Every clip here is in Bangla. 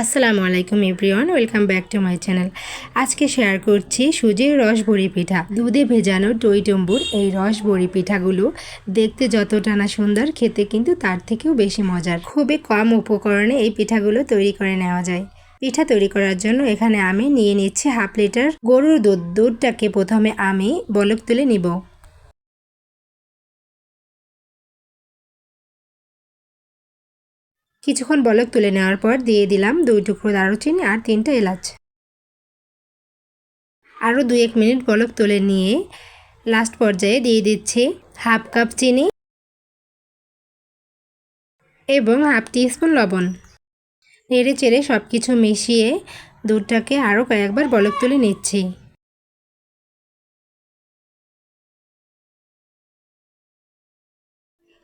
আসসালামু আলাইকুম everyone, welcome back to my channel. আজকে শেয়ার করছি সুজির রস বড়ি পিঠা। দুধে ভেজানো টইটম্বুর এই রস বড়ি পিঠাগুলো দেখতে যতটা না সুন্দর, খেতে কিন্তু তার থেকেও বেশি মজার। খুবই কম উপকরণে এই পিঠাগুলো তৈরি করে নেওয়া যায়। পিঠা তৈরি করার জন্য এখানে আমি নিয়ে নিচ্ছি হাফ লিটার গরুর দুধ। দুধটাকে প্রথমে আমি বলক তুলে নিব। কিছুক্ষণ বলক তুলে নেওয়ার পর দিয়ে দিলাম 2 টুকরো দারুচিনি আর 3টা এলাচ। আরও 2-1 মিনিট বলক তুলে নিয়ে লাস্ট পর্যায়ে দিয়ে দিচ্ছি হাফ কাপ চিনি এবং হাফ টিস্পুন লবণ। নেড়ে চেড়ে সব কিছু মিশিয়ে দুধটাকে আরও কয়েকবার বলক তুলে নিচ্ছি।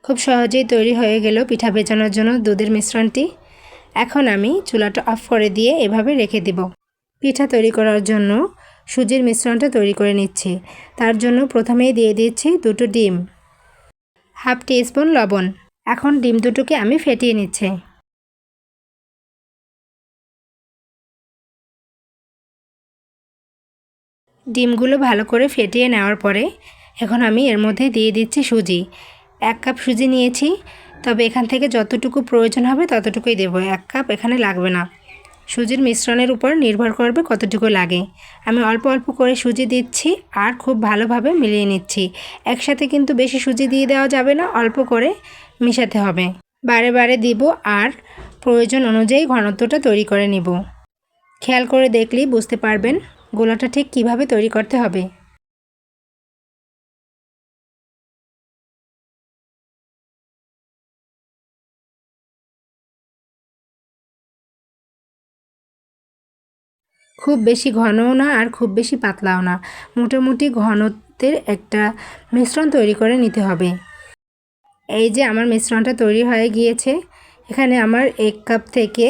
খুব সহজেই তৈরি হয়ে গেল পিঠা ভেজানোর জন্য দুধের মিশ্রণটি। এখন আমি চুলাটা অফ করে দিয়ে এভাবে রেখে দিব। পিঠা তৈরি করার জন্য সুজির মিশ্রণটা তৈরি করে নিচ্ছি। তার জন্য প্রথমেই দিয়ে দিচ্ছি 2টো ডিম, হাফ টিস্পুন লবণ। এখন ডিম দুটোকে আমি ফেটিয়ে নিচ্ছি। ডিমগুলো ভালো করে ফেটিয়ে নেওয়ার পরে এখন আমি এর মধ্যে দিয়ে দিচ্ছি সুজি। 1 কাপ সুজি নিয়েছি, তবে এখান থেকে যতটুকু প্রয়োজন হবে ততটুকুই দেব। 1 কাপ এখানে লাগবে না। সুজির মিশ্রণের উপর নির্ভর করবে কতটুকু লাগে। আমি অল্প অল্প করে সুজি দিচ্ছি আর খুব ভালোভাবে মিলিয়ে নিচ্ছি। একসাথে কিন্তু বেশি সুজি দিয়ে দেওয়া যাবে না, অল্প করে মিশাতে হবে। বারে বারে দিব আর প্রয়োজন অনুযায়ী ঘনত্বটা তৈরি করে নিব। খেয়াল করে দেখলেই বুঝতে পারবেন গোলাটা ঠিক কিভাবে তৈরি করতে হবে। খুব বেশি ঘনও না আর খুব বেশি পাতলাও না, মোটামুটি ঘনত্বের একটা মিশ্রণ তৈরি করে নিতে হবে। এই যে আমার মিশ্রণটা তৈরি হয়ে গিয়েছে। এখানে আমার 1 কাপ থেকে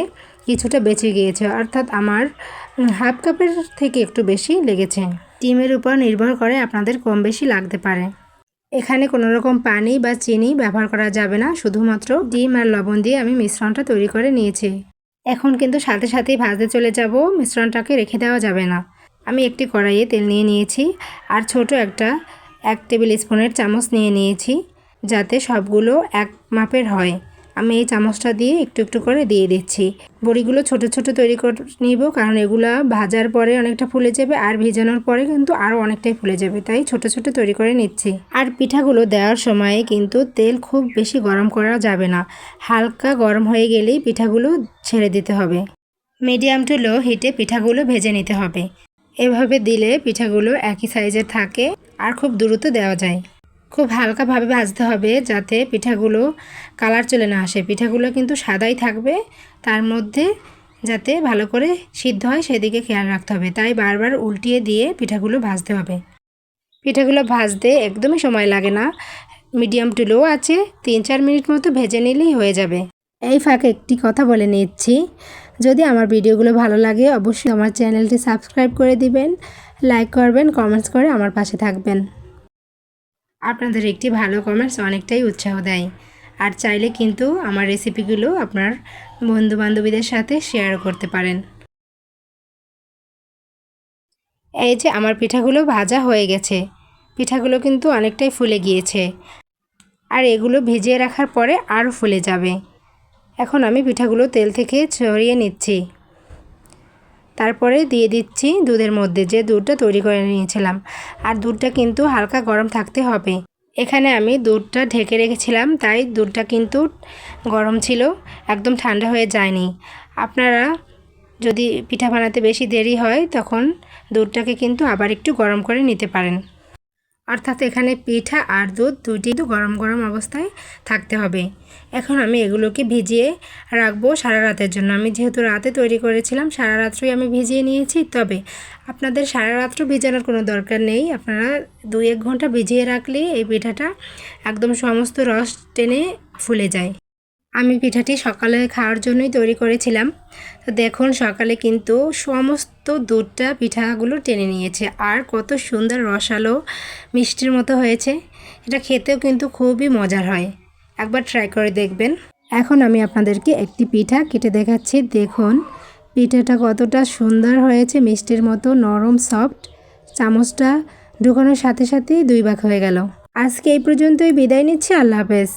কিছুটা বেঁচে গিয়েছে, অর্থাৎ আমার হাফ কাপের থেকে একটু বেশি লেগেছে। ডিমের উপর নির্ভর করে আপনাদের কম বেশি লাগতে পারে। এখানে কোনো রকম পানি বা চিনি ব্যবহার করা যাবে না, শুধুমাত্র ডিম আর লবণ দিয়ে আমি মিশ্রণটা তৈরি করে নিয়েছি। এখন কিন্তু সাথে সাথেই ভাজতে চলে যাব, মিশ্রণটাকে রেখে দেওয়া যাবে না। আমি একটি কড়াইয়ে তেল নিয়ে নিয়েছি আর ছোট একটা 1 টেবিল স্পুনের চামচ নিয়ে নিয়েছি, যাতে সবগুলো এক মাপের হয়। আমি এই চামচটা দিয়ে একটু একটু করে দিয়ে দিচ্ছি। বড়িগুলো ছোট ছোট তৈরি করে নিব, কারণ এগুলো ভাজার পরে অনেকটা ফুলে যাবে আর ভেজানোর পরে কিন্তু আরও অনেকটাই ফুলে যাবে, তাই ছোট ছোট তৈরি করে নিচ্ছি। আর পিঠাগুলো দেওয়ার সময় কিন্তু তেল খুব বেশি গরম করা যাবে না, হালকা গরম হয়ে গেলেই পিঠাগুলো ছেড়ে দিতে হবে। মিডিয়াম টু লো হিটে পিঠাগুলো ভেজে নিতে হবে। এভাবে দিলে পিঠাগুলো একই সাইজের থাকে আর খুব দ্রুত দেওয়া যায়। খুব হালকাভাবে ভাজতে হবে যাতে পিঠাগুলো কালার চলে না আসে। পিঠাগুলো কিন্তু সাদাই থাকবে, তার মধ্যে যাতে ভালো করে সিদ্ধ হয় সেদিকে খেয়াল রাখতে হবে, তাই বারবার উল্টিয়ে দিয়ে পিঠাগুলো ভাজতে হবে। পিঠাগুলো ভাজতে একদমই সময় লাগে না, মিডিয়াম টু লো আছে 3-4 মিনিট মতো ভেজে নিলেই হয়ে যাবে। এই ফাঁকে একটি কথা বলে নিচ্ছি, যদি আমার ভিডিওগুলো ভালো লাগে অবশ্যই আমার চ্যানেলটি সাবস্ক্রাইব করে দিবেন, লাইক করবেন, কমেন্টস করে আমার পাশে থাকবেন। আপনাদের একটি ভালো কমেন্টস অনেকটাই উৎসাহ দেয়। আর চাইলে কিন্তু আমার রেসিপিগুলো আপনার বন্ধুবান্ধবীদের সাথে শেয়ার করতে পারেন। এই যে আমার পিঠাগুলো ভাজা হয়ে গেছে, পিঠাগুলো কিন্তু অনেকটাই ফুলে গিয়েছে আর এগুলো ভিজিয়ে রাখার পরে আরও ফুলে যাবে। এখন আমি পিঠাগুলো তেল থেকে ছড়িয়ে নিচ্ছি, তারপরে দিয়ে দিচ্ছি দুধের মধ্যে যে দুধটা তৈরি করে নিয়েছিলাম। আর দুধটা কিন্তু হালকা গরম থাকতে হবে। এখানে আমি দুধটা ঢেকে রেখেছিলাম, তাই দুধটা কিন্তু গরম ছিল, একদম ঠান্ডা হয়ে যায়নি। আপনারা যদি পিঠা বানাতে বেশি দেরি হয় তখন দুধটাকে কিন্তু আবার একটু গরম করে নিতে পারেন। অর্থাৎ এখানে পিঠা আর দুধ দুইটি গরম গরম অবস্থায় থাকতে হবে। এখন আমি এগুলোকে ভিজিয়ে রাখবো সারা রাতের জন্য। আমি যেহেতু রাতে তৈরি করেছিলাম, সারা রাত্রই আমি ভিজিয়ে নিয়েছি। তবে আপনাদের সারা রাত্র ভিজানোর কোনো দরকার নেই, আপনারা 2-1 ঘন্টা ভিজিয়ে রাখলে এই পিঠাটা একদম সমস্ত রস টেনে ফুলে যায়। আমি পিঠাটি সকালে খাওয়ার জন্যই তৈরি করেছিলাম। তো দেখুন সকালে কিন্তু সমস্ত দুধটা পিঠাগুলো টেনে নিয়েছে আর কত সুন্দর রসালো মিষ্টির মতো হয়েছে। এটা খেতেও কিন্তু খুবই মজার হয়, একবার ট্রাই করে দেখবেন। এখন আমি আপনাদেরকে একটি পিঠা কেটে দেখাচ্ছি। দেখুন পিঠাটা কতটা সুন্দর হয়েছে, মিষ্টির মতো নরম সফট। চামচটা ঢোকানোর সাথে সাথেই 2 ভাগ হয়ে গেল। আজকে এই পর্যন্তই বিদায় নিচ্ছি। আল্লাহ হাফেজ।